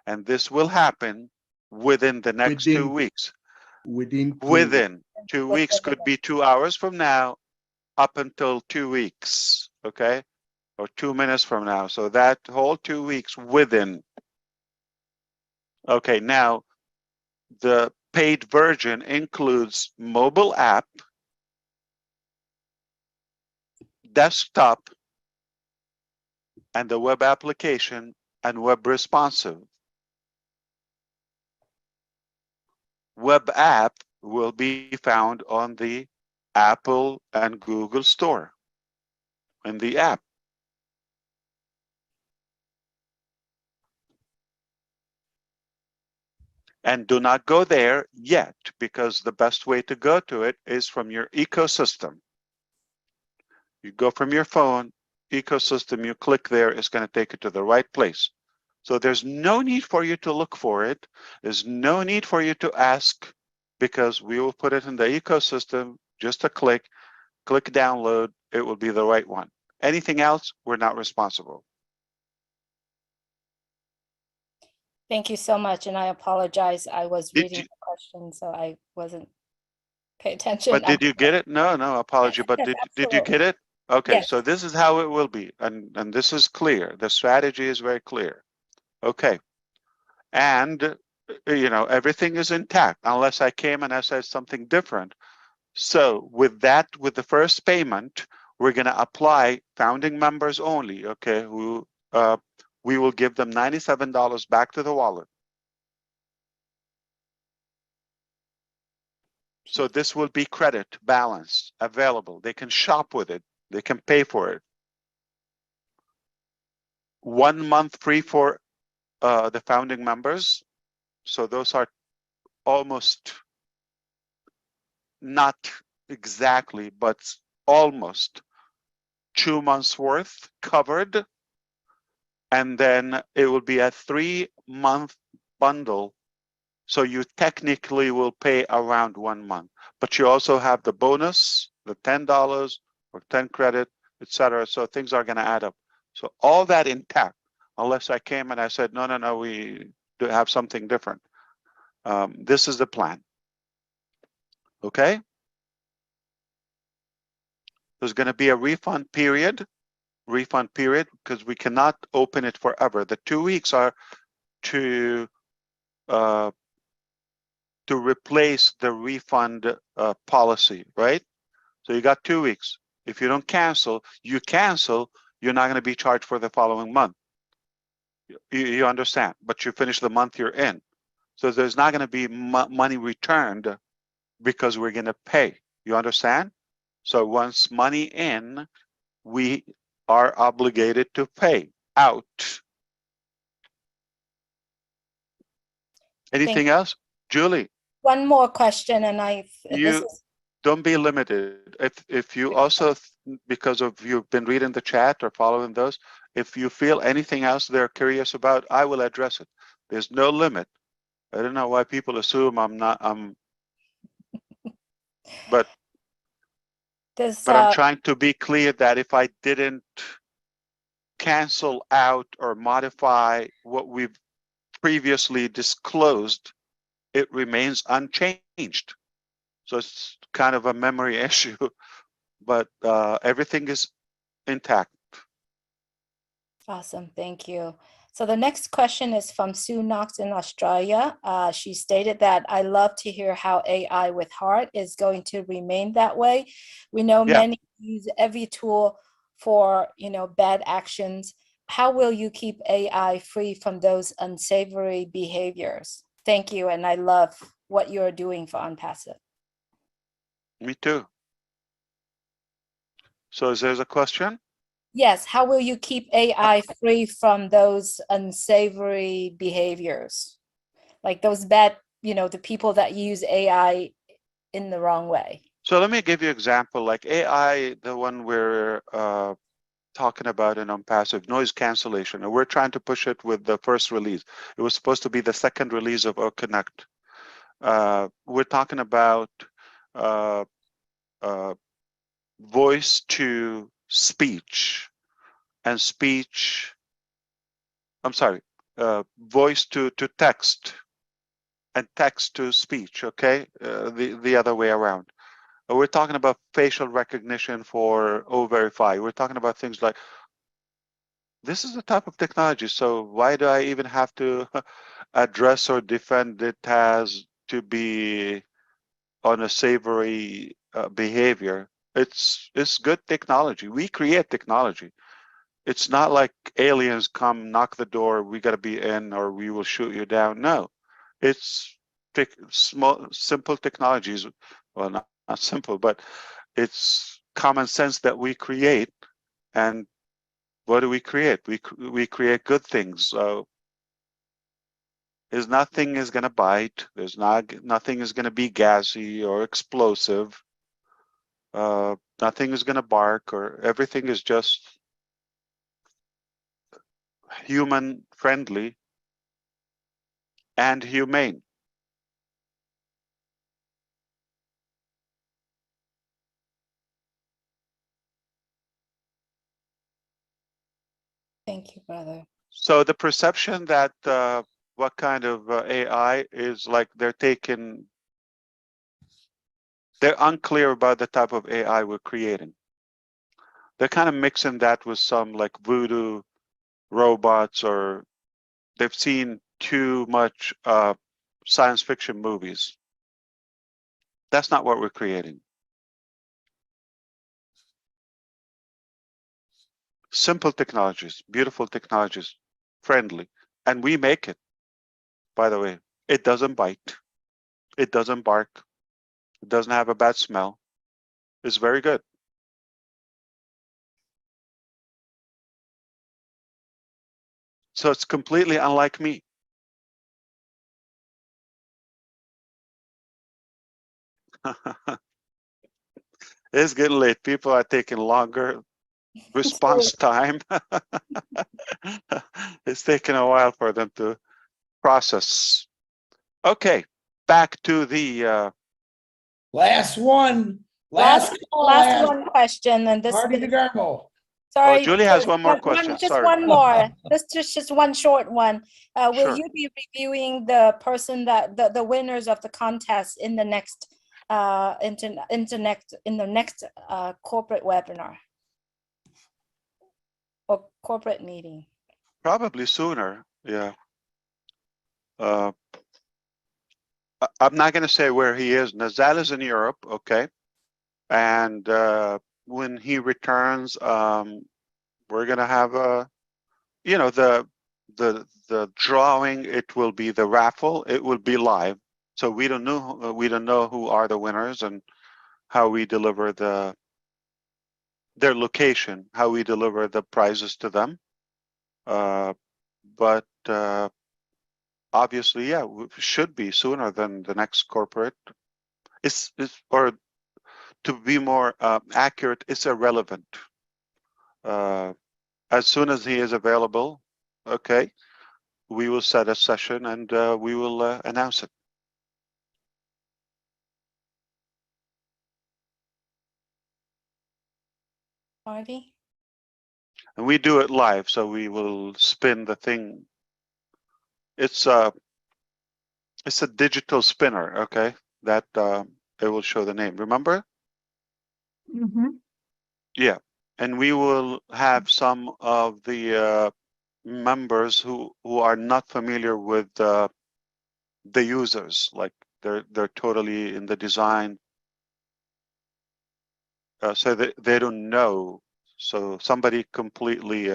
And this will happen within the next 2 weeks. Within 2 weeks could be 2 hours from now up until 2 weeks, okay? Or 2 minutes from now. So that whole 2 weeks within. Okay, now the paid version includes mobile app, desktop, and the web application and web responsive. Web app will be found on the Apple and Google Store in the app. And do not go there yet, because the best way to go to it is from your ecosystem. You go from your phone, ecosystem, you click there, it's going to take you to the right place. So there's no need for you to look for it. There's no need for you to ask, because we will put it in the ecosystem, just a click download, it will be the right one. Anything else, we're not responsible. Thank you so much, and I apologize. I was reading the question, so I wasn't paying attention. But did you get it? No, apology. But Yes, did you get it? Okay, yes. so this is how it will be, and this is clear. The strategy is very clear. Okay, and you know, everything is intact unless I came and I said something different. So with that, with the first payment, we're going to apply founding members only. Okay, who we will give them $97 back to the wallet. So this will be credit balance available. They can shop with it. They can pay for it. 1 month free for the founding members. So those are almost, not exactly, but almost 2 months worth covered. And then it will be a 3-month bundle. So you technically will pay around 1 month, but you also have the bonus, the $10 or 10 credit, etc. So things are going to add up. So all that intact, unless I came and I said, no, we do have something different. This is the plan. Okay. There's going to be a refund period, because we cannot open it forever. The 2 weeks are to replace the refund policy, right? So you got 2 weeks. If you don't cancel, you're not going to be charged for the following month. You understand? But you finish the month you're in. So there's not going to be money returned because we're going to pay. You understand? So once money in, we are obligated to pay out. Anything else? Julie? One more question, and don't be limited. If you also, because of you've been reading the chat or following those, if you feel anything else they're curious about, I will address it. There's no limit. I don't know why people assume but I'm trying to be clear that if I didn't cancel out or modify what we've previously disclosed, it remains unchanged. So it's kind of a memory issue, but everything is intact. Awesome, thank you. So the next question is from Sue Knox in Australia. She stated that, I love to hear how AI with heart is going to remain that way. We know many use every tool for, bad actions. How will you keep AI free from those unsavory behaviors? Thank you, and I love what you're doing for Onpassive. Me too. So is there a question? Yes, how will you keep AI free from those unsavory behaviors? Like those bad, the people that use AI in the wrong way. So let me give you an example, like AI, the one we're talking about in Onpassive, noise cancellation, and we're trying to push it with the first release. It was supposed to be the second release of OConnect. We're talking about voice to speech and speech. I'm sorry, voice to text and text to speech, okay? The other way around. We're talking about facial recognition for O-Verify. We're talking about things like, this is the type of technology, so why do I even have to address or defend it as to be on a savory behavior? It's good technology. We create technology. It's not like aliens come knock the door, we got to be in or we will shoot you down. No, it's small, simple technologies. Well, not simple, but it's common sense that we create. And what do we create? We create good things. There's nothing is going to bite. There's nothing is going to be gassy or explosive. Nothing is going to bark, or everything is just human friendly and humane. Thank you, brother. So the perception that what kind of AI is like, they're unclear about the type of AI we're creating. They're kind of mixing that with some like voodoo robots, or they've seen too much science fiction movies. That's not what we're creating. Simple technologies, beautiful technologies, friendly. And we make it, by the way. It doesn't bite. It doesn't bark. It doesn't have a bad smell. It's very good. So it's completely unlike me. It's getting late. People are taking longer response time. It's taking a while for them to process. Okay, back to the Last one. Last Last one question, and this Harvey the Garmo. sorry. Oh, Julie has just one more question. Just Sorry. one more. Just one short one. Will Sure. you be reviewing the person that the winners of the contest in the next corporate webinar or corporate meeting? Probably sooner. Yeah. I'm not going to say where he is. Nazal is in Europe, okay. And when he returns, we're going to have a, you know, the drawing. It will be the raffle. It will be live. So we don't know who are the winners and how we deliver their location, how we deliver the prizes to them. But obviously, yeah, it should be sooner than the next corporate. Or to be more accurate, it's irrelevant. As soon as he is available, okay, we will set a session and we will announce it. Harvey? And we do it live, so we will spin the thing. It's a digital spinner, okay, that it will show the name. Remember? Mm-hmm. Yeah, and we will have some of the members who are not familiar with the users, like they're totally in the design, so they don't know. So somebody completely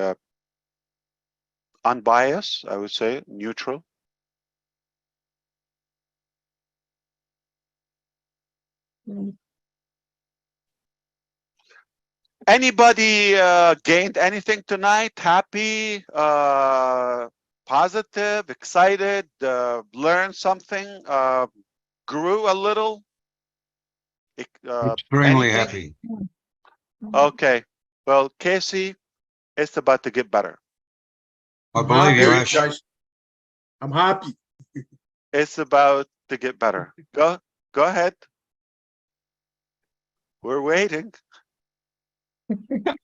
unbiased, I would say, neutral. Anybody gained anything tonight? Happy, positive, excited, learned something, grew a little? Extremely Anything? happy. Okay. Well, Casey, it's about to get better. I believe you, happy, Ash. guys. I'm happy. It's about to get better. Go ahead. We're waiting. I'm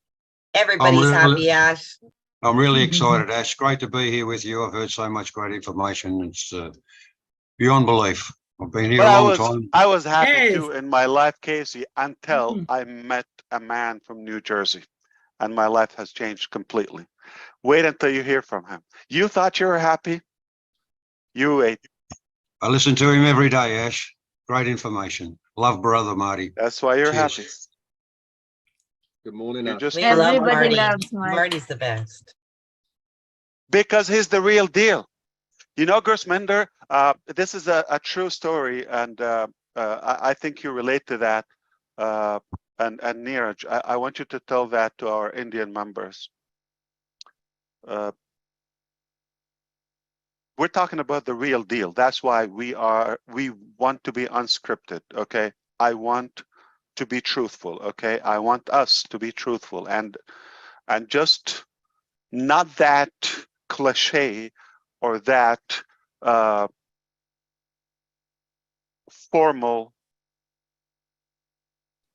Everybody's really- happy, Ash. I'm really excited, Ash. Great to be here with you. I've heard so much great information. It's beyond belief. I've been here But a long time. I was happy Yes. too in my life, Casey, until Mhm. I met a man from New Jersey, and my life has changed completely. Wait until you hear from him. You thought you were happy? You wait. I listen to him every day, Ash. Great information. Love brother Marty. That's why you're Cheers. happy. Good morning, You Ash. just We proved love my point. Everybody loves Marty. Marty's the best. Because he's the real deal. You know, Gersminder, this is a true story, and I think you relate to that. And Neeraj, I want you to tell that to our Indian members. We're talking about the real deal. That's why we want to be unscripted, okay? I want to be truthful, okay? I want us to be truthful and just not that cliche or that formal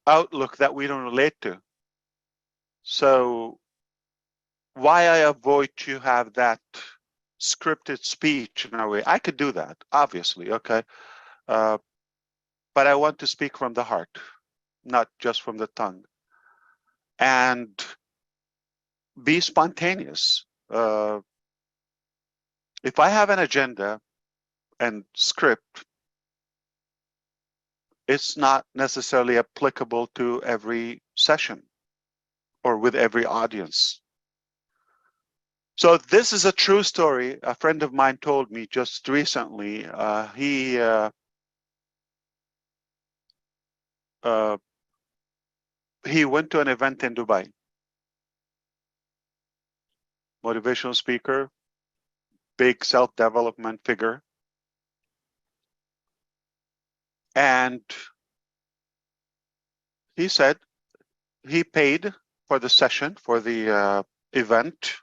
outlook that we don't relate to. So why I avoid to have that scripted speech in a way. I could do that, obviously, okay? But I want to speak from the heart, not just from the tongue. And be spontaneous. If I have an agenda and script, it's not necessarily applicable to every session or with every audience. So this is a true story. A friend of mine told me just recently. He went to an event in Dubai. Motivational speaker, big self-development figure. And he said he paid for the session, for the event.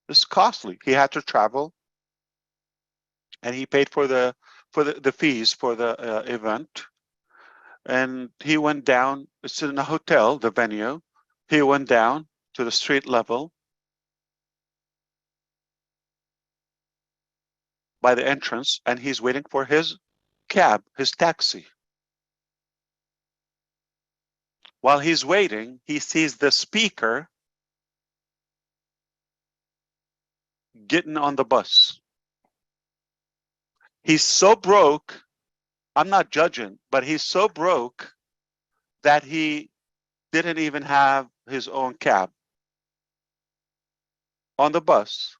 It's costly. He had to travel, and he paid for the fees for the event. And he went down. It's in a hotel, the venue. He went down to the street level by the entrance, and he's waiting for his cab, his taxi. While he's waiting, he sees the speaker getting on the bus. He's so broke, I'm not judging, but he's so broke that he didn't even have his own cab on the bus.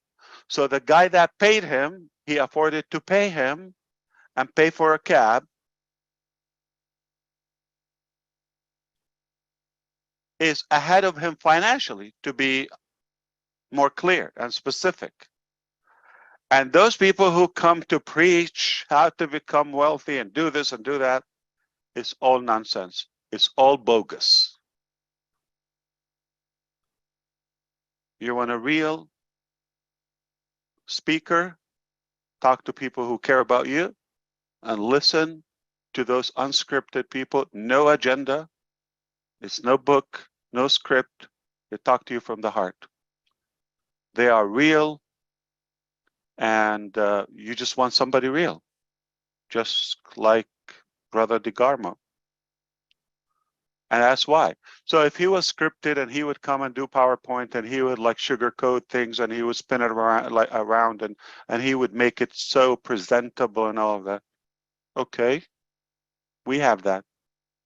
So the guy that paid him, he afforded to pay him and pay for a cab. Is ahead of him financially, to be more clear and specific. And those people who come to preach how to become wealthy and do this and do that, it's all nonsense. It's all bogus. You want a real speaker, talk to people who care about you and listen to those unscripted people, no agenda. It's no book, no script. They talk to you from the heart. They are real, and you just want somebody real, just like Brother DeGarmo. And that's why. So if he was scripted and he would come and do PowerPoint and he would like sugarcoat things and he would spin it around and he would make it so presentable and all of that. Okay, we have that.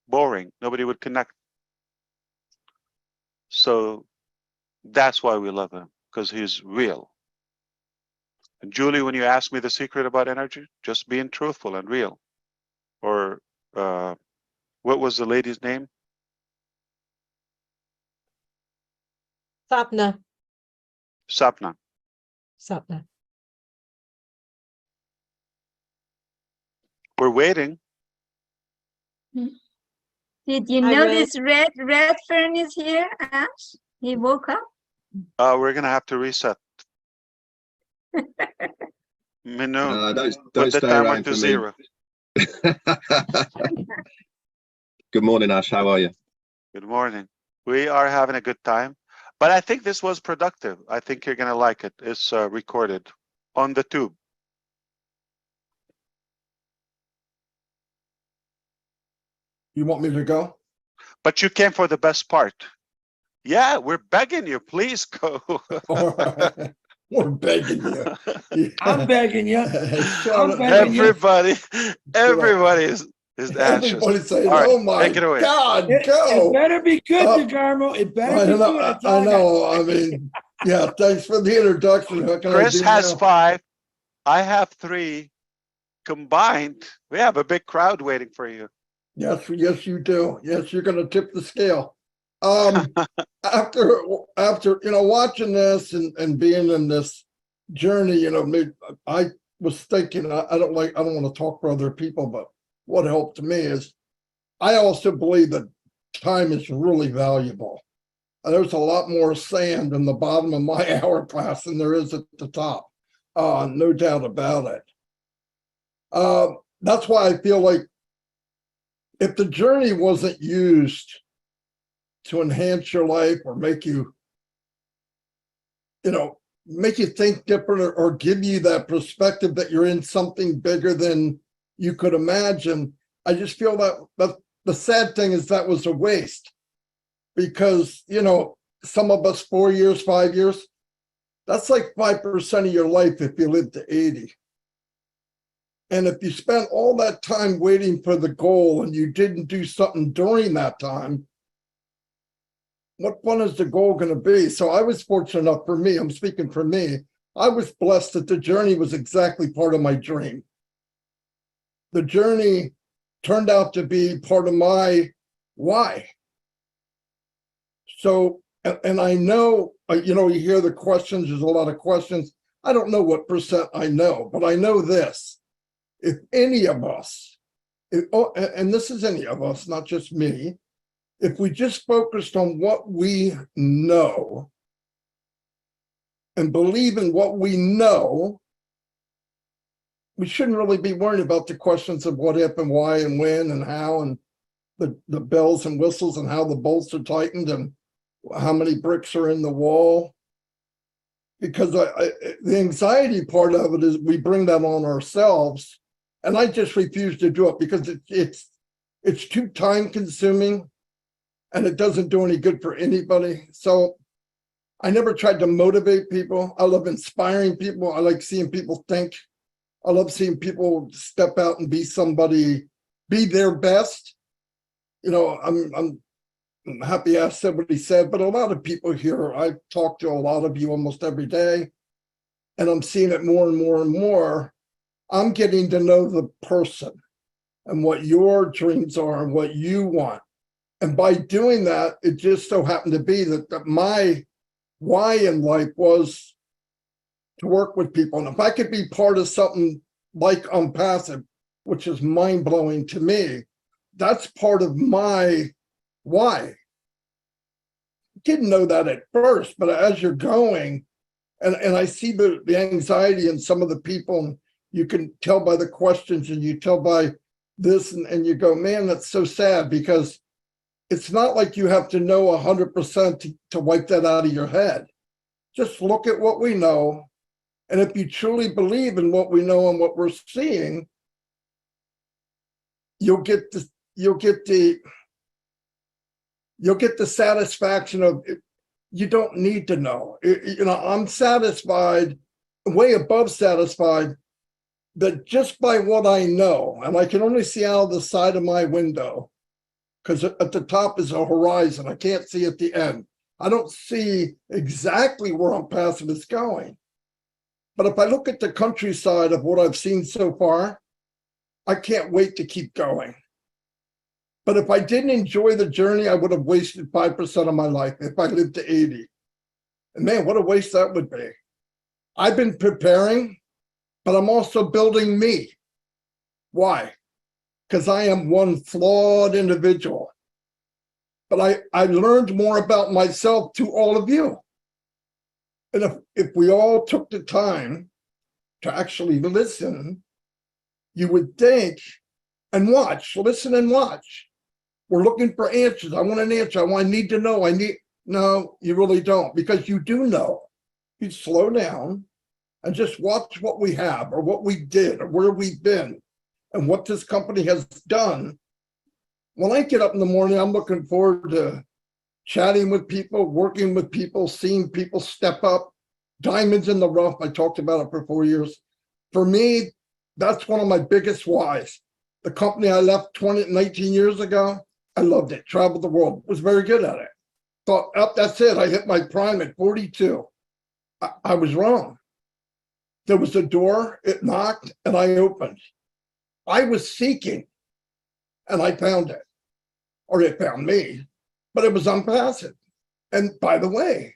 Boring. Nobody would connect. So that's why we love him, because he's real. And Julie, when you asked me the secret about energy, just being truthful and real. Or what was the lady's name? Sapna. Sapna. Sapna. We're waiting. Did you Hi, notice Red Fern is here, Ash? He woke up. We're gonna have to reset. Minnow, Don't put the stay timer around to for me. 0. Good morning, Ash. How are you? Good morning. We are having a good time. But I think this was productive. I think you're gonna like it. It's recorded on the tube. You want me to go? But you came for the best part. Yeah, we're begging you, please go. All right. We're begging you. I'm begging you. Shut I'm up. begging you. Everybody is anxious. Everybody's saying, All right, oh my take it away. God, It go. better be good, Oh. DeGarmo. It I better be know, good. That's I all got. know. I mean, yeah, thanks for the introduction. What can I Chris do has now? 5. I have 3. Combined, we have a big crowd waiting for you. Yes, yes, you do. Yes, you're going to tip the scale. After watching this and being in this journey, I was thinking, I don't want to talk for other people, but what helped me is I also believe that time is really valuable. There's a lot more sand in the bottom of my hourglass than there is at the top. No doubt about it. That's why I feel like if the journey wasn't used to enhance your life or make you think different or give you that perspective that you're in something bigger than you could imagine, I just feel that the sad thing is that was a waste. Because, some of us 4 years, 5 years, that's like 5% of your life if you live to 80. And if you spent all that time waiting for the goal and you didn't do something during that time, what fun is the goal going to be? So I was fortunate enough, for me, I'm speaking for me, I was blessed that the journey was exactly part of my dream. The journey turned out to be part of my why. So, and I know, you hear the questions, there's a lot of questions. I don't know what percent I know, but I know this. If any of us, and this is any of us, not just me, if we just focused on what we know and believe in what we know, we shouldn't really be worried about the questions of what if and why and when and how and the bells and whistles and how the bolts are tightened and how many bricks are in the wall. Because the anxiety part of it is we bring that on ourselves. And I just refuse to do it because it's too time consuming and it doesn't do any good for anybody. So I never tried to motivate people. I love inspiring people. I like seeing people think. I love seeing people step out and be somebody, be their best. I'm happy I said what he said, but a lot of people here, I talk to a lot of you almost every day, and I'm seeing it more and more and more. I'm getting to know the person and what your dreams are and what you want. And by doing that, it just so happened to be that my why in life was to work with people. And if I could be part of something like Onpassive, which is mind-blowing to me, that's part of my why. Didn't know that at first, but as you're going, and I see the anxiety in some of the people, you can tell by the questions and you tell by this, and you go, man, that's so sad, because it's not like you have to know 100% to wipe that out of your head. Just look at what we know. And if you truly believe in what we know and what we're seeing, you'll get the satisfaction of it. You don't need to know. I'm satisfied, way above satisfied, that just by what I know, and I can only see out of the side of my window, because at the top is a horizon. I can't see at the end. I don't see exactly where Onpassive is going. But if I look at the countryside of what I've seen so far, I can't wait to keep going. But if I didn't enjoy the journey, I would have wasted 5% of my life if I lived to 80. And man, what a waste that would be. I've been preparing, but I'm also building me. Why? Because I am one flawed individual. But I learned more about myself to all of you. And if we all took the time to actually listen, you would think and watch, listen and watch. We're looking for answers. I want an answer. I need to know. No, you really don't, because you do know. You slow down and just watch what we have or what we did or where we've been and what this company has done. When I get up in the morning, I'm looking forward to chatting with people, working with people, seeing people step up, diamonds in the rough. I talked about it for 4 years. For me, that's one of my biggest whys. The company I left 19 years ago, I loved it, traveled the world, was very good at it. Thought, oh, that's it. I hit my prime at 42. I was wrong. There was a door, it knocked, and I opened. I was seeking, and I found it. Or it found me, but it was Onpassive. And by the way,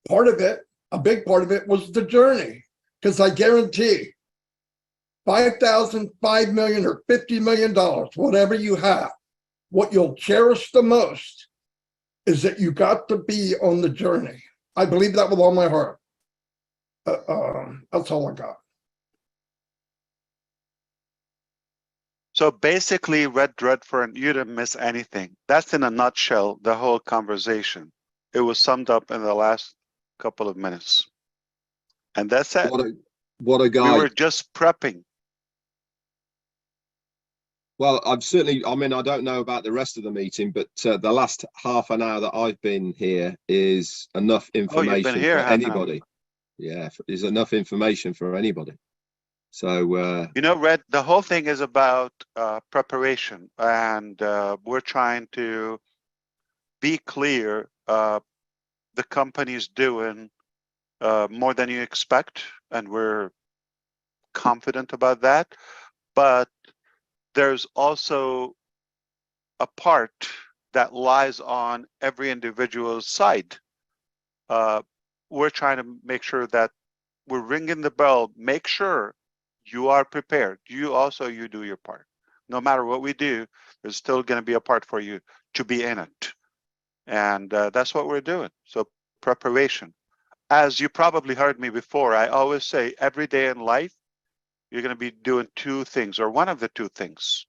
part of it, a big part of it was the journey, because I guarantee 5,000, 5 million, or $50 million, whatever you have, what you'll cherish the most is that you got to be on the journey. I believe that with all my heart. That's all I got. So basically, Red Redfern, you didn't miss anything. That's in a nutshell, the whole conversation. It was summed up in the last couple of minutes. And that's it. What a We guy. were just prepping. Well, I've certainly, I mean, I don't know about the rest of the meeting, but the last half an hour that I've been here is enough information here for half an hour. anybody. Yeah, is enough information for anybody. So, you know, Red, the whole thing is about preparation, and we're trying to be clear. The company's doing more than you expect, and we're confident about that. But there's also a part that lies on every individual's side. We're trying to make sure that we're ringing the bell, make sure you are prepared. You do your part. No matter what we do, there's still going to be a part for you to be in it. And that's what we're doing. So preparation. As you probably heard me before, I always say every day in life, you're going to be doing two things, or one of the two things.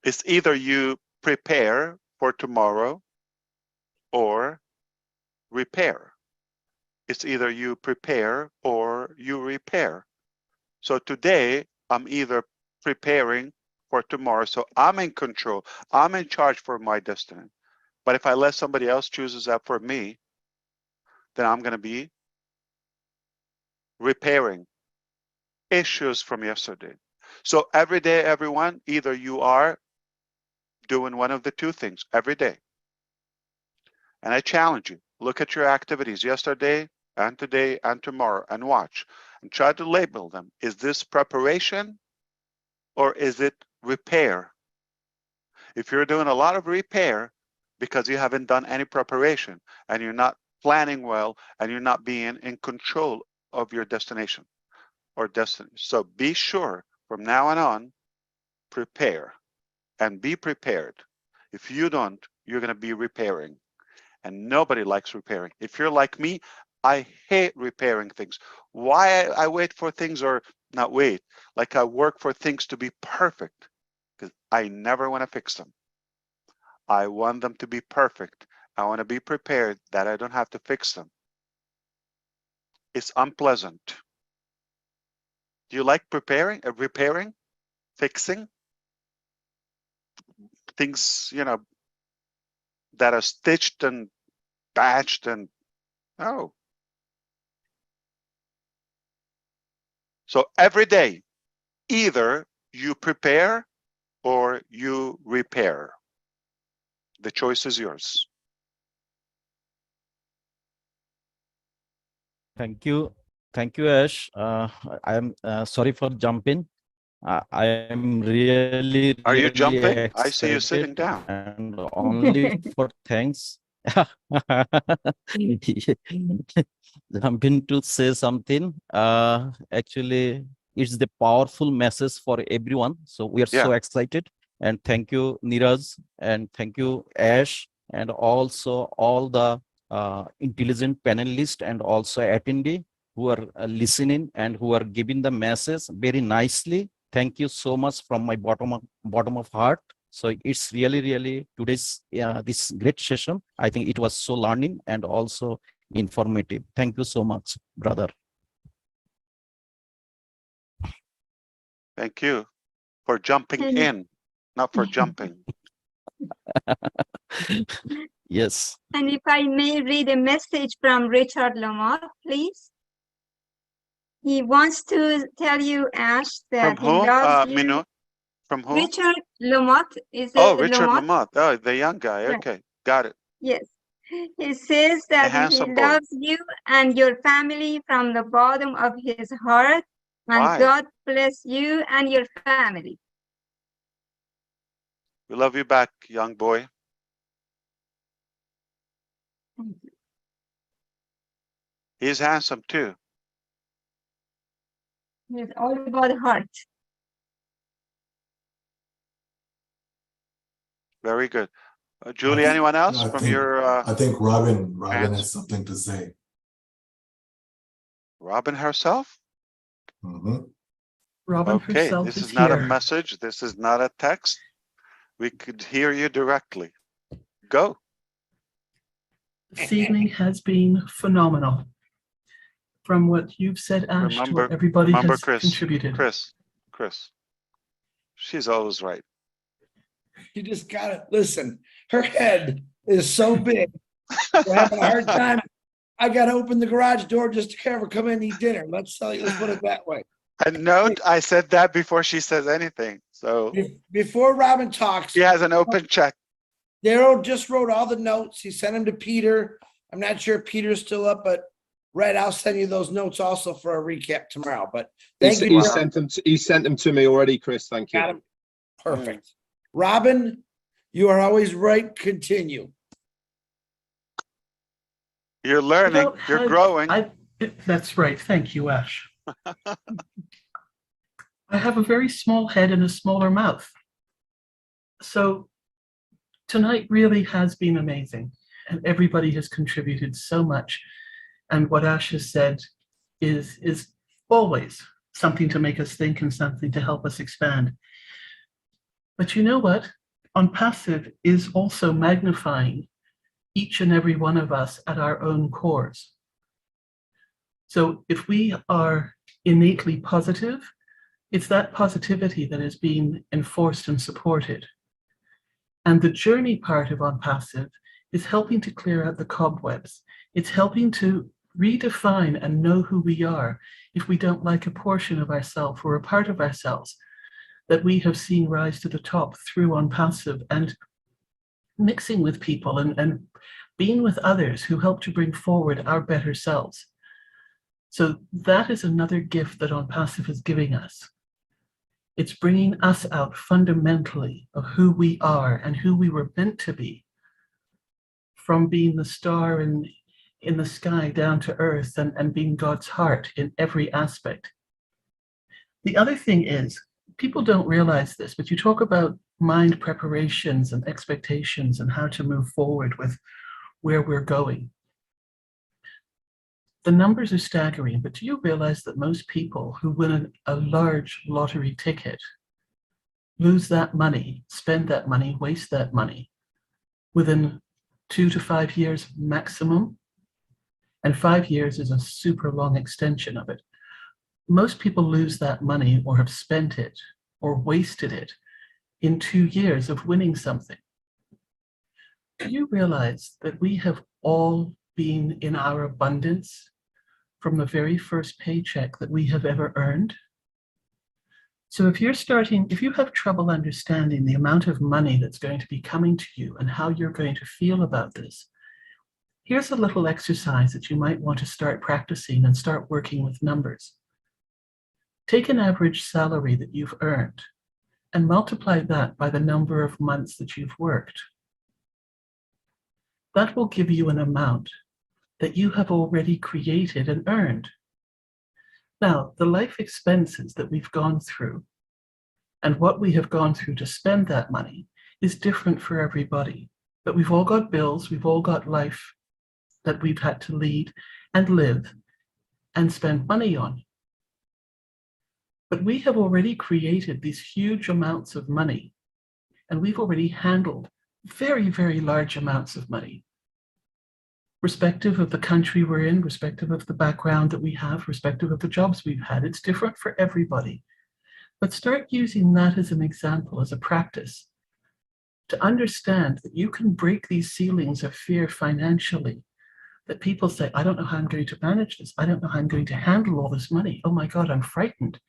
It's either you prepare for tomorrow or repair. It's either you prepare or you repair. So today, I'm either preparing for tomorrow, so I'm in control. I'm in charge for my destiny. But if I let somebody else chooses that for me, then I'm going to be repairing issues from yesterday. So every day, everyone, either you are doing one of the two things every day. And I challenge you, look at your activities yesterday and today and tomorrow and watch and try to label them. Is this preparation or is it repair? If you're doing a lot of repair because you haven't done any preparation and you're not planning well and you're not being in control of your destination or destiny. So be sure from now on, prepare and be prepared. If you don't, you're going to be repairing. And nobody likes repairing. If you're like me, I hate repairing things. Why I wait for things, or not wait, like I work for things to be perfect, because I never want to fix them. I want them to be perfect. I want to be prepared that I don't have to fix them. It's unpleasant. Do you like repairing, fixing things, you know, that are stitched and patched and no. So every day, either you prepare or you repair. The choice is yours. Thank you, Ash. I am sorry for jumping. I am really, Are you jumping? excited, I see you sitting down. and only for thanks. Jumping to say something. Actually, it's the powerful message for everyone. So we are so excited, and thank you, Neeraj, and thank you, Ash, and also all the intelligent panelists and also attendee who are listening and who are giving the message very nicely. Thank you so much from my bottom of heart. So it's really today's this great session. I think it was so learning and also informative. Thank you so much, brother. Thank you for jumping in, not for jumping. Yes. And if I may read a message from Richard Lamott, please. He wants to tell you, Ash, that From who? he loves you. Minu? From who? Richard Lamott is Oh, a Richard Lamott. Lamott. Oh, the young guy. Right. Okay, got it. Yes. He says The that he handsome boy. loves you and your family from the bottom of his heart. And Why? God bless you and your family. We love you back, young boy. Thank you. He's handsome too. It's all about heart. Very good. Julie, anyone else from your? I think Robin fans? has something to say. Robin herself? Mhm. Robin Okay, herself this is is not a here. message. This is not a text. We could hear you directly. Go. This evening has been phenomenal. From what you've said, Ash, to what everybody has Chris, contributed. Chris. She's always right. You just gotta listen. Her head is so big. We're having a hard time. I gotta open the garage door just to have her come in and eat dinner. Let's put it that way. And note, I said that before she says anything. So Before Robin talks, she has an open check. Daryl just wrote all the notes. He sent them to Peter. I'm not sure if Peter's still up, but Red, I'll send you those notes also for a recap tomorrow. But thank you. He sent them to me already, Chris. Thank you. Got him. Perfect. Robin, you are always right. Continue. You're learning. You're growing. That's right. Thank you, Ash. I have a very small head and a smaller mouth. So tonight really has been amazing, and everybody has contributed so much. And what Ash has said is always something to make us think and something to help us expand. But you know what? Onpassive is also magnifying each and every one of us at our own cores. So if we are innately positive, it's that positivity that is being enforced and supported. And the journey part of Onpassive is helping to clear out the cobwebs. It's helping to redefine and know who we are if we don't like a portion of ourselves or a part of ourselves that we have seen rise to the top through Onpassive, and mixing with people and being with others who help to bring forward our better selves. So that is another gift that Onpassive is giving us. It's bringing us out fundamentally of who we are and who we were meant to be, from being the star in the sky down to earth and being God's heart in every aspect. The other thing is, people don't realize this, but you talk about mind preparations and expectations and how to move forward with where we're going. The numbers are staggering, but do you realize that most people who win a large lottery ticket lose that money, spend that money, waste that money within 2 to 5 years maximum? And 5 years is a super long extension of it. Most people lose that money or have spent it or wasted it in 2 years of winning something. Do you realize that we have all been in our abundance from the very first paycheck that we have ever earned? So if you have trouble understanding the amount of money that's going to be coming to you and how you're going to feel about this, here's a little exercise that you might want to start practicing and start working with numbers. Take an average salary that you've earned and multiply that by the number of months that you've worked. That will give you an amount that you have already created and earned. Now, the life expenses that we've gone through and what we have gone through to spend that money is different for everybody. But we've all got bills, we've all got life that we've had to lead and live and spend money on. But we have already created these huge amounts of money And we've already handled very, very large amounts of money. Respective of the country we're in, respective of the background that we have, respective of the jobs we've had. It's different for everybody. But start using that as an example, as a practice, to understand that you can break these ceilings of fear financially, that people say, I don't know how I'm going to manage this. I don't know how I'm going to handle all this money. Oh my God, I'm frightened.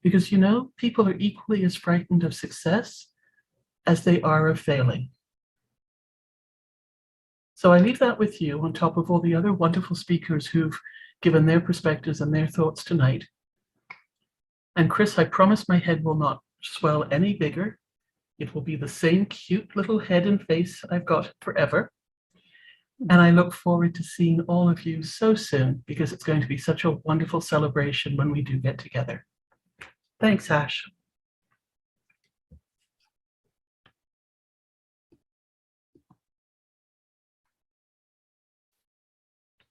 Because, you know, people are equally as frightened of success as they are of failing. So I leave that with you on top of all the other wonderful speakers who've given their perspectives and their thoughts tonight. And Chris, I promise my head will not swell any bigger. It will be the same cute little head and face I've got forever. And I look forward to seeing all of you so soon, because it's going to be such a wonderful celebration when we do get together. Thanks, Ash.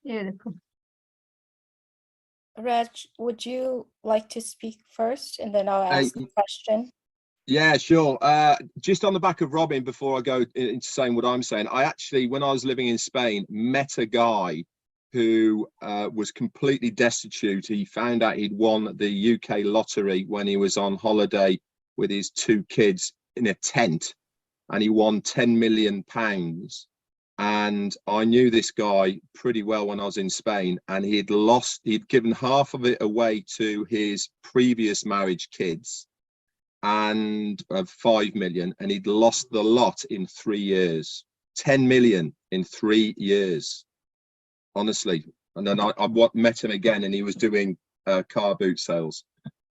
Beautiful. Reg, would you like to speak first, and then I'll ask a question? Yeah, sure. Just on the back of Robin, before I go into saying what I'm saying, I actually, when I was living in Spain, met a guy who was completely destitute. He found out he'd won the UK lottery when he was on holiday with his 2 kids in a tent, and he won £10 million. And I knew this guy pretty well when I was in Spain, and he'd given half of it away to his previous marriage kids, and 5 million, and he'd lost the lot in 3 years. 10 million in 3 years, honestly. And then I met him again, and he was doing car boot sales.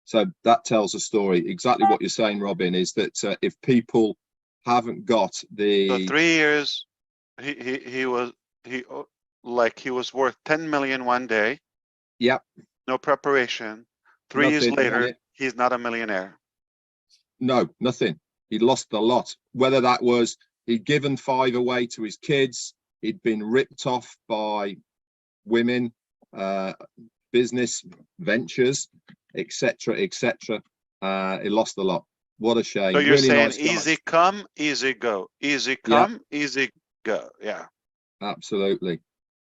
So that tells a story. Exactly what you're saying, Robin, is that if people haven't got the... So 3 years, he was worth 10 million one day. Yep. No preparation. 3 years Nothing, later, he's not a millionaire. No, nothing. He'd lost the lot. Whether that was he'd given 5 away to his kids, he'd been ripped off by women, business ventures, etc., etc. He lost the lot. What a shame. So you're really saying nice easy come, easy go. Easy come, easy go. Yeah. Absolutely.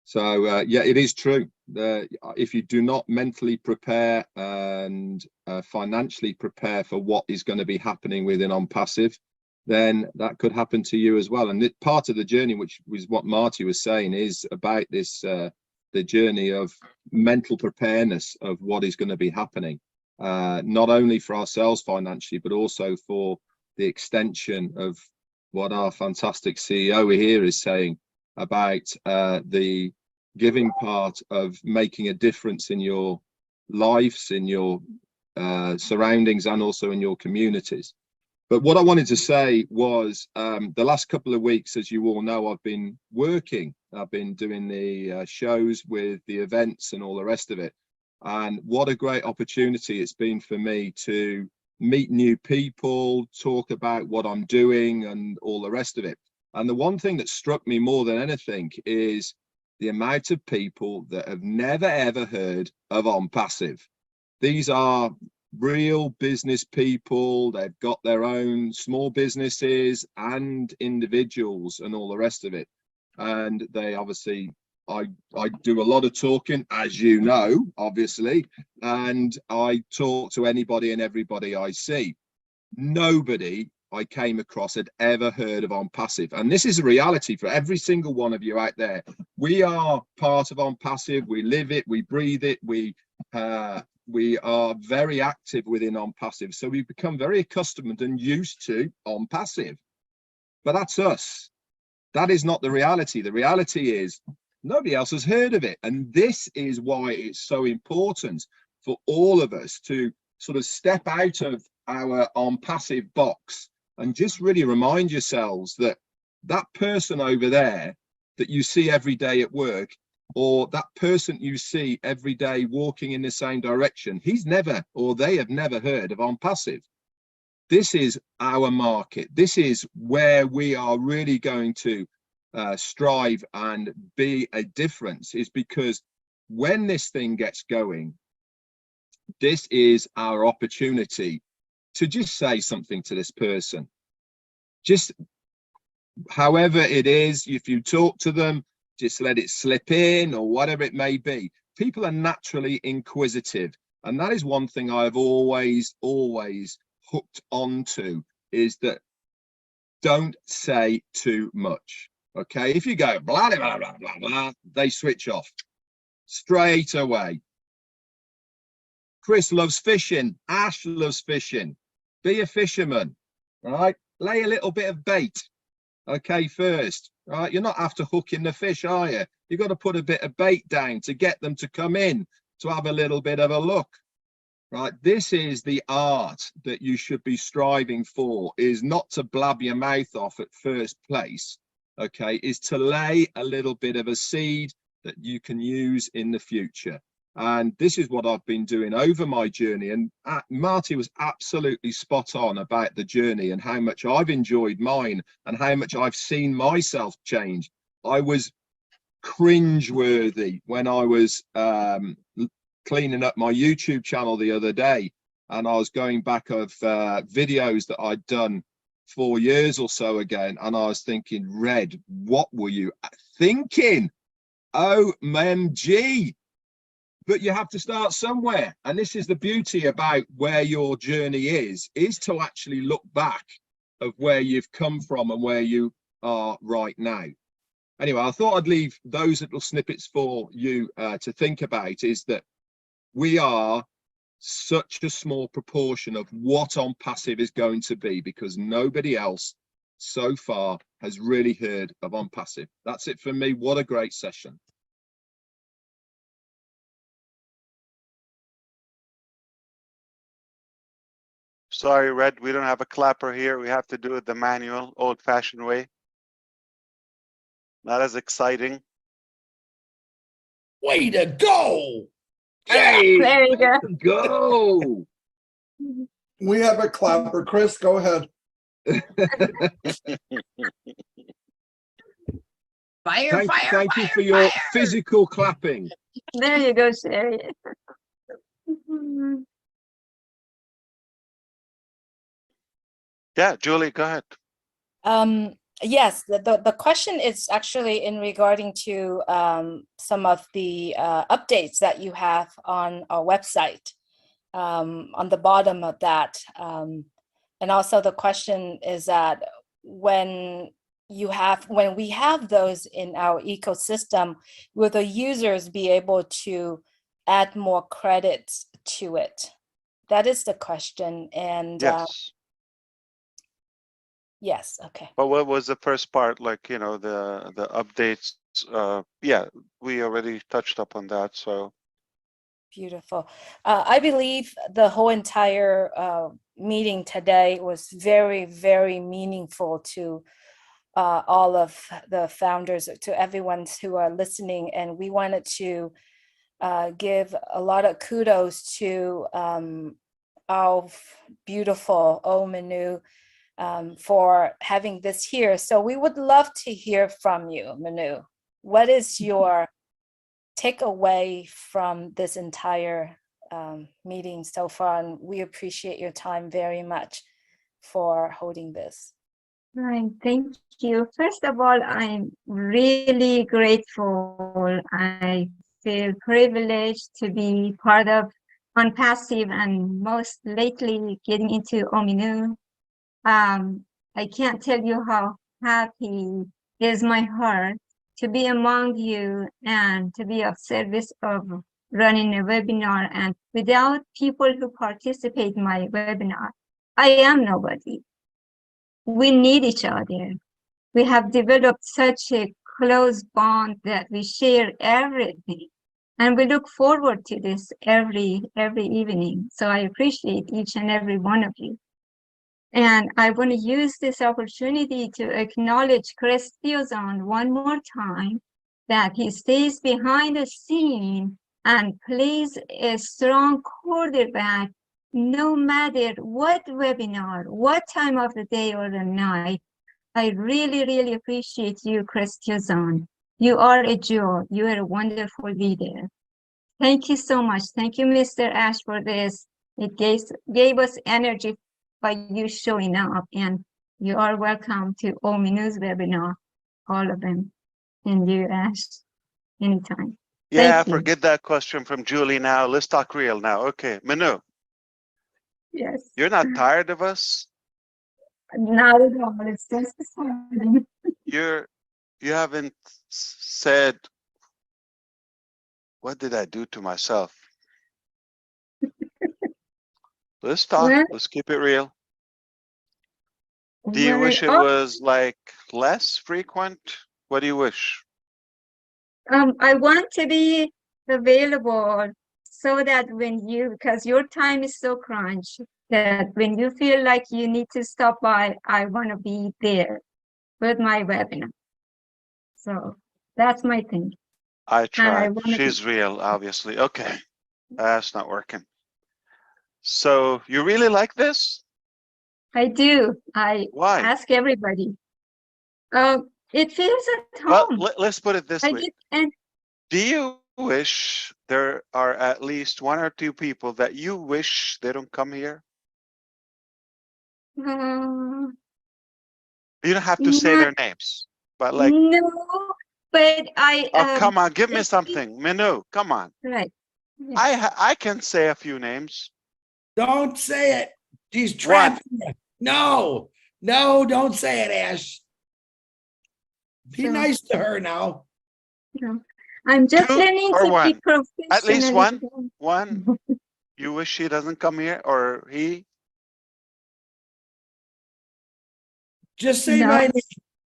So yeah, it is true. If you do not mentally prepare and financially prepare for what is going to be happening within Onpassive, then that could happen to you as well. And part of the journey, which was what Marty was saying, is about this the journey of mental preparedness of what is going to be happening, not only for ourselves financially, but also for the extension of what our fantastic CEO here is saying about the giving part of making a difference in your lives, in your surroundings, and also in your communities. But what I wanted to say was the last couple of weeks, as you all know, I've been working. I've been doing the shows with the events and all the rest of it. And what a great opportunity it's been for me to meet new people, talk about what I'm doing and all the rest of it. And the one thing that struck me more than anything is the amount of people that have never, ever heard of Onpassive. These are real business people. They've got their own small businesses and individuals and all the rest of it. And they obviously, I do a lot of talking, as you know, obviously, and I talk to anybody and everybody I see. Nobody I came across had ever heard of Onpassive, and this is a reality for every single one of you out there. We are part of Onpassive. We live it, we breathe it, we are very active within Onpassive, so we've become very accustomed and used to Onpassive. But that's us. That is not the reality. The reality is nobody else has heard of it, and this is why it's so important for all of us to sort of step out of our Onpassive box and just really remind yourselves that that person over there that you see every day at work, or that person you see every day walking in the same direction, he's never, or they have never heard of Onpassive. This is our market. This is where we are really going to strive and be a difference, is because when this thing gets going, this is our opportunity to just say something to this person. just however it is, if you talk to them, just let it slip in or whatever it may be. People are naturally inquisitive. And that is one thing I've always hooked onto, is that don't say too much. Okay, if you go blah, blah, blah, blah, blah, blah, they switch off straight away. Chris loves fishing. Ash loves fishing. Be a fisherman, right? Lay a little bit of bait, okay, first, right? You're not after hooking the fish, are you? You've got to put a bit of bait down to get them to come in, to have a little bit of a look, right? This is the art that you should be striving for, is not to blab your mouth off at first place, okay, is to lay a little bit of a seed that you can use in the future. And this is what I've been doing over my journey. And Marty was absolutely spot on about the journey and how much I've enjoyed mine and how much I've seen myself change. I was cringeworthy when I was cleaning up my YouTube channel the other day, and I was going back of videos that I'd done 4 years or so ago, and I was thinking, Red, what were you thinking? OMG. But you have to start somewhere. And this is the beauty about where your journey is to actually look back of where you've come from and where you are right now. Anyway, I thought I'd leave those little snippets for you to think about, is that we are such a small proportion of what Onpassive is going to be, because nobody else so far has really heard of Onpassive. That's it for me. What a great session. Sorry, Red, we don't have a clapper here. We have to do it the manual, old-fashioned way. Not as exciting. Way to go! Hey, There you go. go. We have a clapper. Chris, go ahead. Thank you for your physical clapping. There you go, Sherry. Yeah, Julie, go ahead. Yes, the question is actually in regarding to some of the updates that you have on our website, on the bottom of that. And also the question is that when we have those in our ecosystem, will the users be able to add more credits to it? That is the question. And Yes. yes, okay. But what was the first part? Like, you know, the updates. Yeah, we already touched up on that. So Beautiful. I believe the whole entire meeting today was very, very meaningful to all of the founders, to everyone who are listening. And we wanted to give a lot of kudos to our beautiful OMINOO for having this here. So we would love to hear from you, Manu. What is your takeaway from this entire meeting so far? And we appreciate your time very much for holding this. Right, thank you. First of all, I'm really grateful. I feel privileged to be part of Onpassive, and most lately getting into OMINOO. I can't tell you how happy is my heart to be among you and to be of service of running a webinar. And without people who participate in my webinar, I am nobody. We need each other. We have developed such a close bond that we share everything. And we look forward to this every evening. So I appreciate each and every one of you. And I want to use this opportunity to acknowledge Chris Thiozon one more time, that he stays behind the scene and plays a strong quarterback no matter what webinar, what time of the day or the night. I really, really appreciate you, Chris Thiozon. You are a jewel. You are a wonderful leader. Thank you so much. Thank you, Mr. Ash, for this. It gave us energy by you showing up. And you are welcome to OMINOO's webinar, all of them, and you ask anytime. Yeah, Thank you. forget that question from Julie now. Let's talk real now. Okay, Manole, Yes. you're not tired of us? Not at all. It's just starting. You haven't said, what did I do to myself? Let's talk. Well, Let's keep it real. Do you well, wish it was like less frequent? What do you wish? I want to be available so that when you, because your time is so crunched, that when you feel like you need to stop by, I want to be there with my webinar. So that's my thing. I tried. wanna She's real, obviously. Okay, that's not working. So you really like this? I do. I Why? ask everybody. It feels at Well, home. let's put it this I way. get, and Do you wish there are at least 1 or 2 people that you wish they don't come here? uh, You don't have to say not, their names, but like, no, but I oh, come on, give me it feels- something. Manole, come on. right. Yeah. I can say a few names. Don't say it. She's trapping you. No, no, don't say it, Ash. Be So- nice to her now. No. I'm just 2 learning or to be 1? professional. At least 1? 1? You wish he doesn't come here or he? Just say No. my name.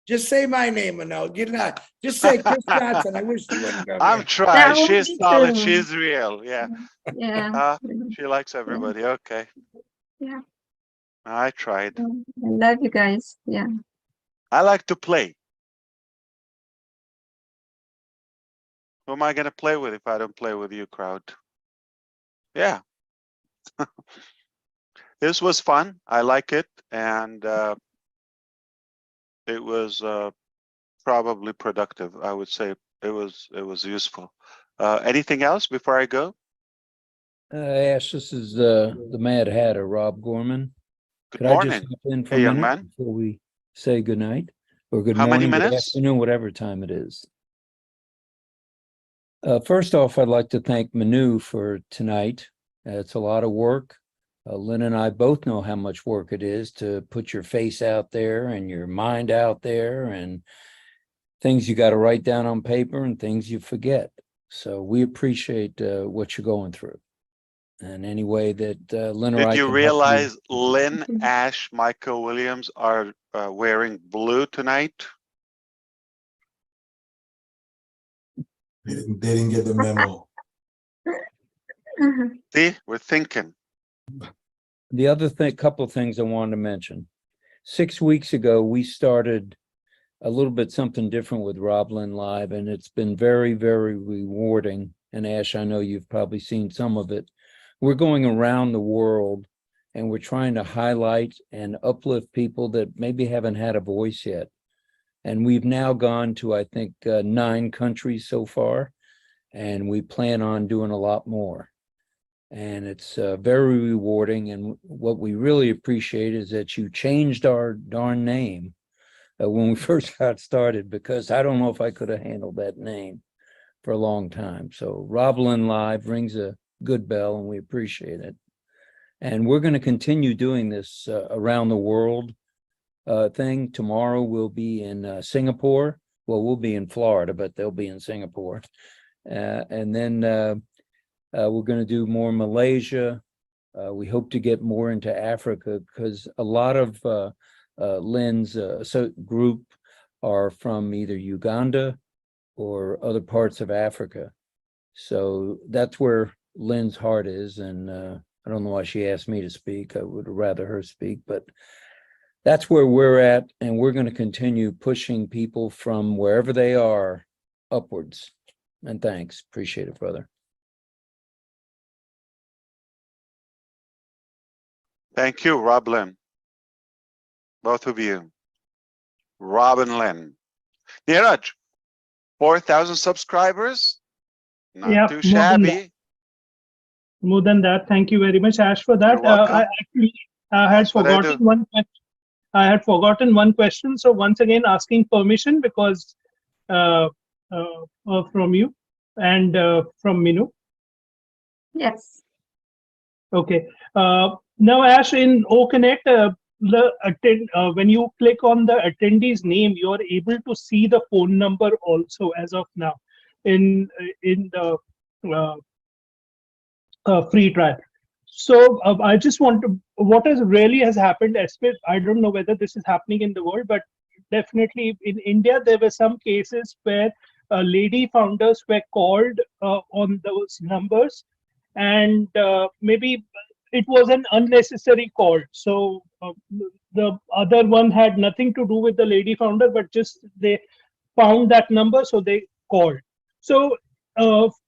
Just say my name, Manole. You're not. Just say Chris Johnson. I wish you wouldn't come I'm here. trying. That won't She's be solid. true. She's real. Yeah. Yeah. She likes everybody. Okay. Yeah. I tried. I love you guys. Yeah. I like to play. Who am I going to play with if I don't play with you, crowd? Yeah. This was fun. I like it. And it was probably productive. I would say it was useful. Anything else before I go? Ash, this is the Mad Hatter, Rob Gorman. Good Could morning. I just hop in for Hey, a young minute man. before we say goodnight? Or good How many morning, good minutes? afternoon, whatever time it is. First off, I'd like to thank Manu for tonight. It's a lot of work. Lynn and I both know how much work it is to put your face out there and your mind out there and things you got to write down on paper and things you forget. So we appreciate what you're going through. And any way that Lynn or I Did you can help realize Lynn, Ash, Michael Williams are wearing blue tonight? They didn't get the memo. See, we're thinking. The other thing, couple of things I wanted to mention. 6 weeks ago, we started a little bit something different with Roblin Live, and it's been very, very rewarding. And Ash, I know you've probably seen some of it. We're going around the world and we're trying to highlight and uplift people that maybe haven't had a voice yet. And we've now gone to, I think, 9 countries so far, and we plan on doing a lot more. And it's very rewarding. And what we really appreciate is that you changed our darn name when we first got started, because I don't know if I could have handled that name for a long time. So Roblin Live rings a good bell, and we appreciate it. And we're going to continue doing this around the world thing. Tomorrow we'll be in Singapore. Well, we'll be in Florida, but they'll be in Singapore. And then we're going to do more Malaysia. We hope to get more into Africa, because a lot of Lynn's group are from either Uganda or other parts of Africa. So that's where Lynn's heart is. And I don't know why she asked me to speak. I would rather her speak, but that's where we're at. And we're going to continue pushing people from wherever they are upwards. And thanks. Appreciate it, brother. Thank you, Rob Lynn. Both of you. Rob and Lynn. Neeraj, 4,000 subscribers? Not too shabby. More than that. Thank you very much, Ash, for that. You're welcome. I actually had That's what I forgotten do. one question. I had forgotten one question. So once again, asking permission because from you and from Minu. Yes. Okay. Now, Ash, in OConnect, when you click on the attendee's name, you are able to see the phone number also as of now in the free trial. So I just want to, what has happened, I don't know whether this is happening in the world, but definitely in India, there were some cases where lady founders were called on those numbers, and maybe it was an unnecessary call. So the other one had nothing to do with the lady founder, but just they found that number, so they called. So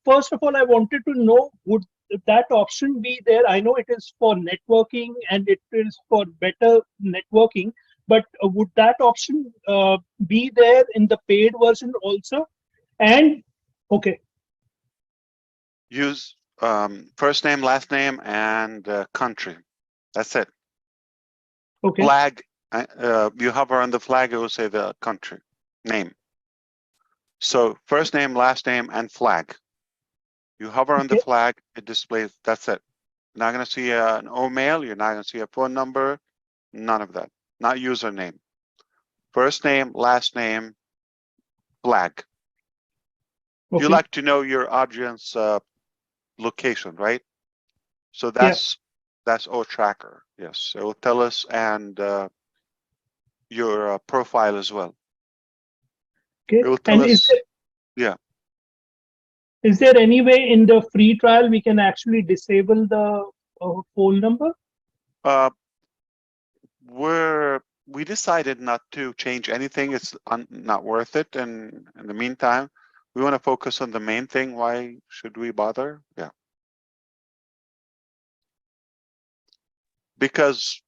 first of all, I wanted to know, would that option be there? I know it is for networking and it is for better networking, but would that option be there in the paid version also? And okay. Use first name, last name, and country. That's it. Okay. Flag. You hover on the flag, it will say the country name. So first name, last name, and flag. You hover on the flag, it displays. That's it. You're not going to see an OMail. You're not going to see a phone number. None of that. Not username. First name, last name, flag. Okay. You like to know your audience location, right? So that's OTracker. Yes, it will tell us, and your profile as well. Okay. It will tell us. Is there any way in the free trial we can actually disable the phone number? We decided not to change anything. It's not worth it. And in the meantime, we want to focus on the main thing. Why should we bother? Yeah. Because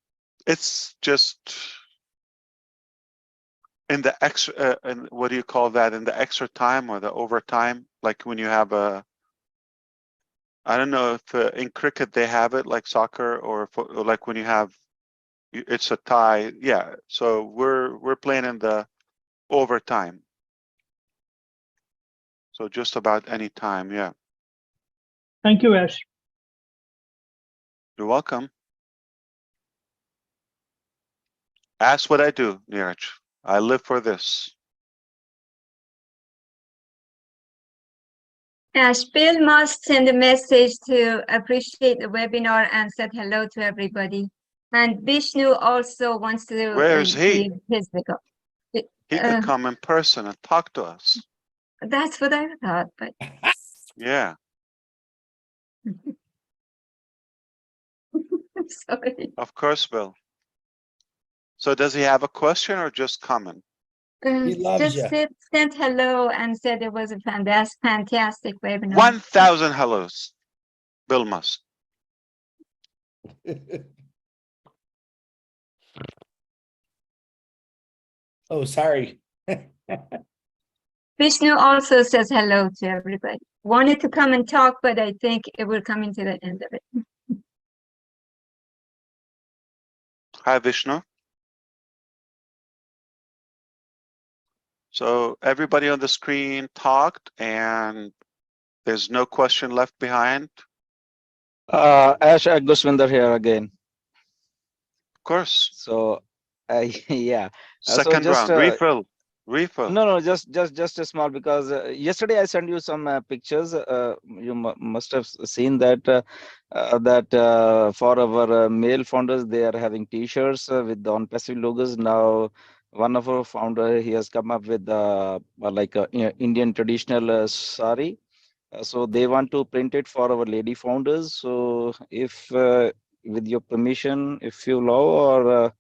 it's just in the extra, and what do you call that? In the extra time or the overtime, like when you have I don't know if in cricket they have it like soccer, or like when you have, it's a tie. Yeah. So we're playing in the overtime. So just about any time. Yeah. Thank you, Ash. You're welcome. Ask what I do, Neeraj. I live for this. Ash, Bill must send a message to appreciate the webinar and said hello to everybody. And Vishnu also wants to Where is he? give his recall. He could come in person and talk to us. That's what I thought, but Yeah. sorry. Of course, Bill. So does he have a question or just comment? He loves Just you. sent hello and said it was a fantastic webinar. 1,000 hellos. Bill must. Oh, sorry. Vishnu also says hello to everybody. Wanted to come and talk, but I think it will come into the end of it. Hi, Vishnu. So everybody on the screen talked and there's no question left behind. Ash Aguswinder here again. Of course. So, yeah. Second round, refill. No, just a small, because yesterday I sent you some pictures. You must have seen that for our male founders, they are having T-shirts with the Onpassive logos. Now, one of our founder, he has come up with like a Indian traditional sari. So they want to print it for our lady founders. So if with your permission, if you allow, or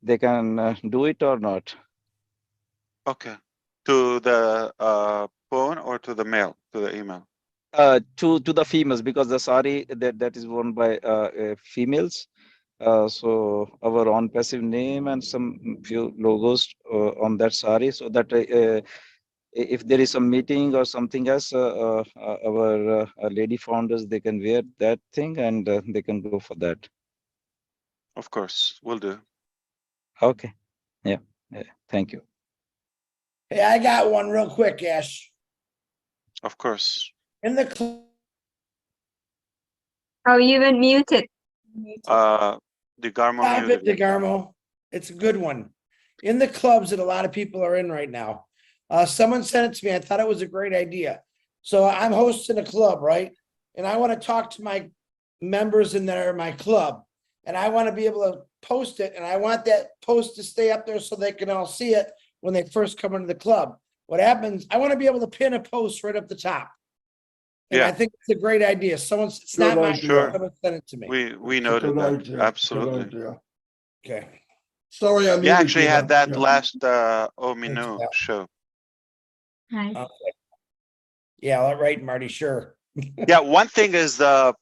they can do it or not. Okay. To the phone or to the mail, to the email? To the females, because the sari that is worn by females. So our Onpassive name and some few logos on that sari, so that if there is some meeting or something else, our lady founders, they can wear that thing and they can go for that. Of course, will do. Okay. Yeah. Thank you. Hey, I got one real quick, Ash. Of course. In the cl- Oh, you were muted. DeGarmo Stop muted. it, DeGarmo. It's a good one. In the clubs that a lot of people are in right now. Someone sent it to me. I thought it was a great idea. So I'm hosting a club, right? And I want to talk to my members in there, my club, and I want to be able to post it. And I want that post to stay up there so they can all see it when they first come into the club. What happens? I want to be able to pin a post right up the top. And I think it's a great idea. it's not Good my idea. Sure. someone sent it to me. We It's a noted good that. idea. Absolutely. Good idea. Okay. Sorry, I We muted actually you had then. that Yeah. last Thanks, OMINOO Pat. show. Nice. Okay. Yeah, all right, Marty, sure. Yeah, one thing is I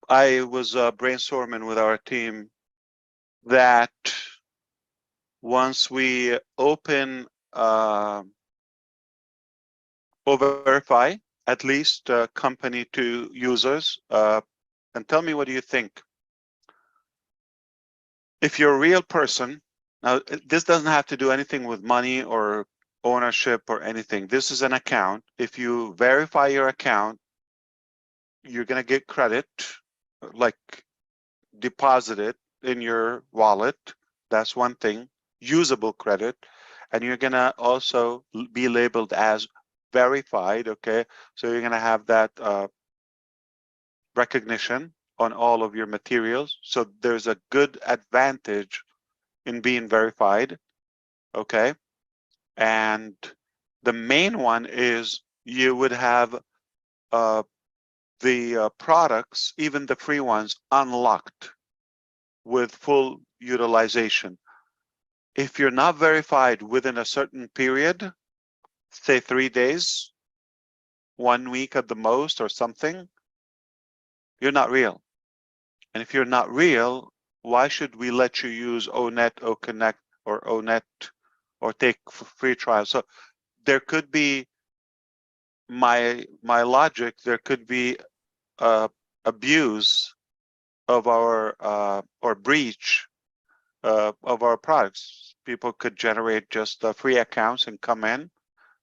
was brainstorming with our team that once we open verify at least company to users, and tell me what do you think. If you're a real person, now this doesn't have to do anything with money or ownership or anything. This is an account. If you verify your account, you're gonna get credit, like deposited in your wallet. That's one thing, usable credit. And you're gonna also be labeled as verified, okay? So you're gonna have that recognition on all of your materials. So there's a good advantage in being verified, okay? And the main one is you would have the products, even the free ones, unlocked with full utilization. If you're not verified within a certain period, say 3 days, 1 week at the most or something, you're not real. And if you're not real, why should we let you use ONet, OConnect, or ONet, or take free trials? So there could be my logic. There could be abuse of our or breach of our products. People could generate just free accounts and come in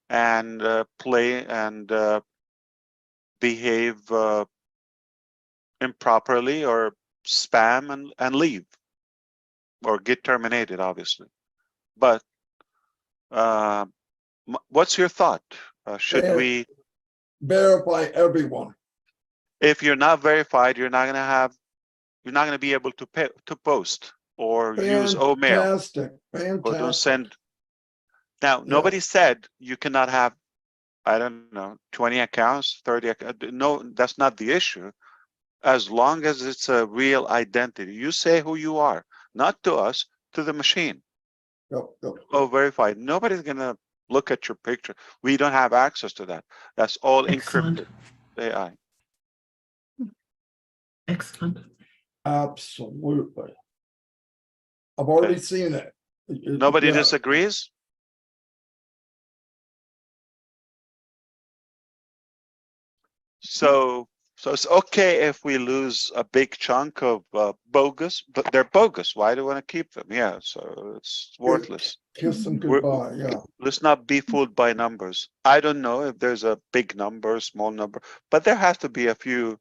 and play and behave improperly or spam and leave or get terminated, obviously. But what's your thought? Should we verify everyone? If you're not verified, you're not gonna be able to post or use OMail. Fantastic. Or don't Fantastic. send. Now, nobody said you cannot have, I don't know, 20 accounts, 30 accounts. No, that's not the issue. As long as it's a real identity, you say who you are, not to us, to the machine. Oh, verified. Nobody's gonna look at your picture. We don't have access to that. That's all Excellent. encrypted AI. Excellent. Absolutely. I've already seen it. Nobody Yeah. disagrees? So it's okay if we lose a big chunk of bogus, but they're bogus. Why do we want to keep them? Yeah, so it's worthless. Kiss them goodbye, yeah. Let's not be fooled by numbers. I don't know if there's a big number, small number, but there has to be a few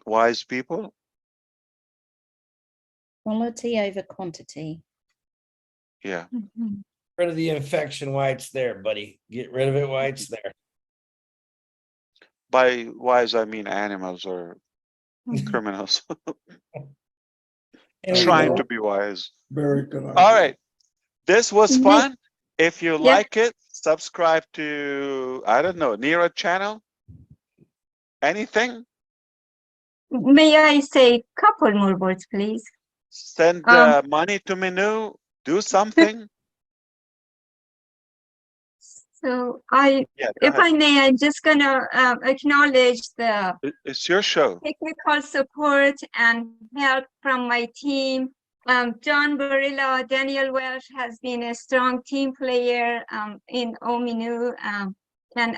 wise people. Quality over quantity. Yeah. Mhm. Rid of the infection while it's there, buddy. Get rid of it while it's there. By wise, I mean animals or criminals. Trying to be wise. Very good idea. All right. This was fun. If you Yeah. like it, subscribe to, I don't know, Nira channel. Anything? May I say a couple more words, please? Send money to Minu. Do something. So Yeah, if I may, I'm just gonna acknowledge the it's your show. technical support and help from my team. John Barilla, Daniel Welsh has been a strong team player in OMINOO and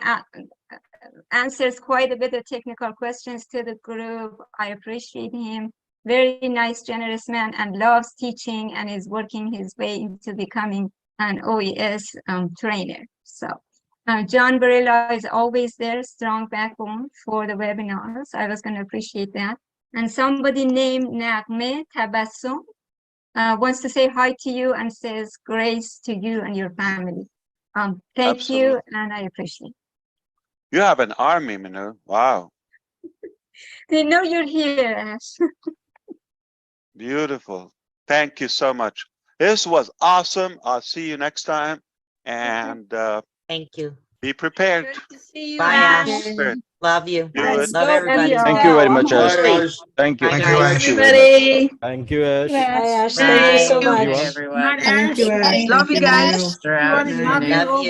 answers quite a bit of technical questions to the group. I appreciate him. very nice, generous man and loves teaching and is working his way into becoming an OES trainer. So John Barilla is always there, strong backbone for the webinars. I was going to appreciate that. And somebody named Nagme Tabassum wants to say hi to you and says grace to you and your family. Thank you, and I appreciate it. You have an army, Manole. Wow. They know you're here, Ash. Beautiful. Thank you so much. This was awesome. I'll see you next time. And thank you. Be prepared. Good to see you. Bye, Ash. Love you. Good. Love everybody. Thank you very much, Ash. Bye. Thank you. Bye, Thank you, guys. Ash. Everybody. Thank you, Ash. Bye, Ash. Thank you so much. Everyone. Thank you, Ash. Love you guys. Love you. Love you.